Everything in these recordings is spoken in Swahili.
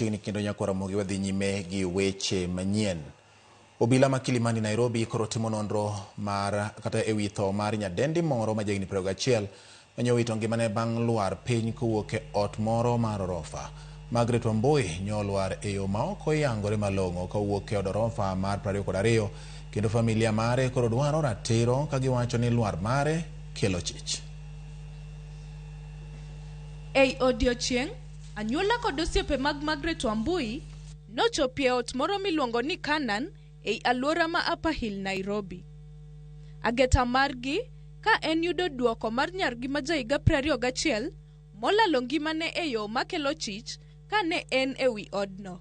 Kendo nyakora mogi wadhi nyime gi weche manyien. Obila ma Kilimani Nairobi koro timo nonro mar kata ewi tho mar nyadendi moro ma jahigni 21 mane owito ngimane bang' lwar piny kowuok e ot moro mar orofa. Margaret Wambui nyolwar e yo ma ok oyangore malong'o kowuok e od orofa mar 22 kendo familia mare koro dwaro ratiro ka giwacho ni lwar mare kelo chich. Ei odiochieng' anyuola kod osiepe mag Margaret Wambui nochopie ot moro miluongo ni Canaan ei alwora ma Upper Hill, Nairobi. Ageta margi ka en yudo duoko mar nyargi ma jahiga 21 molalo ngimane e yo makelo chich ka ne en ewi odno.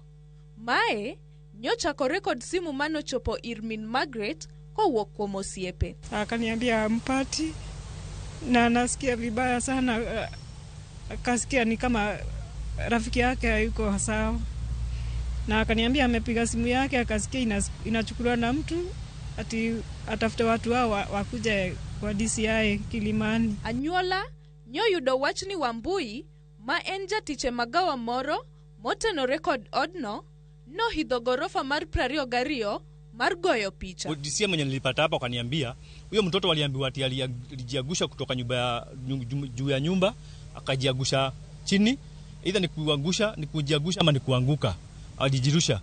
Mae nyochakore kod simu manochopo ir min Margaret kowuok kuom osiepe. Akaniambia mpati na nasikia vibaya sana, akasikia ni kama rafiki yake hayuko sawa. Na akaniambia amepiga simu yake akasikia inachukuliwa na mtu ati atafute watu hao wakuje kwa DCI Kilimani. Anyuola nyoyudo wach ni Wambui ma en jatiche magawa moro motenore kod odno nohidho gorofa mar 22 mar goyo picha. DCI mwenye nilipata hapa akaniambia huyo mtoto waliambiwa ati alijiagusha kutoka juu ya nyumba akajiagusha chini, either ni kuangusha, ni kujiagusha ama ni kuanguka, alijirusha.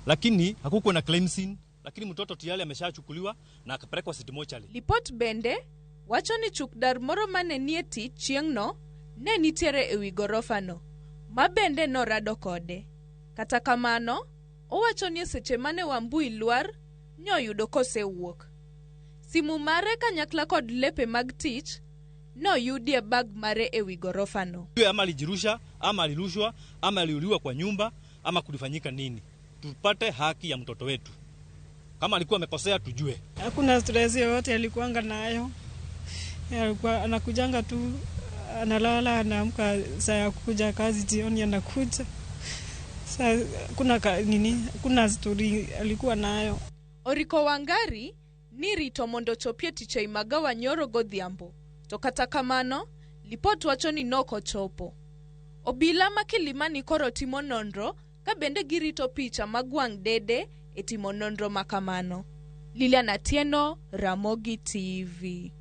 Lakini hakukuwa na crime scene, lakini mtoto tayari ameshachukuliwa na akapelekwa City Mortuary. Lipot bende wacho ni chukdar moro mane nie tich chieng'no ne nitiere ewi gorofa no, ma bende norado kode. Kata kamano, owacho ni seche mane Wambui lwar nyoyudo kosewuok. Simu mare kanyakla kod lepe mag tich no yudie bag mare ewi gorofa no. Ama alijirusha, ama alirushwa, ama aliuliwa kwa nyumba, ama kulifanyika nini. Tupate haki ya mtoto wetu. Kama alikuwa amekosea tujue. Hakuna stress yoyote alikuanga nayo. Alikuwa anakujanga tu, analala, anaamka saa ya kuja kazi jioni anakuja. Sasa kuna story alikuwa nayo. Oriko Wangari ni rito mondo chopie tiche magawa nyoro godhiambo. To kata kamano, lipot wacho ni noko chopo. Obila ma Kilimani koro timo nonro ka bende girito picha magwang' dede e timo nonro makamano. Liliana Atieno, Ramogi TV.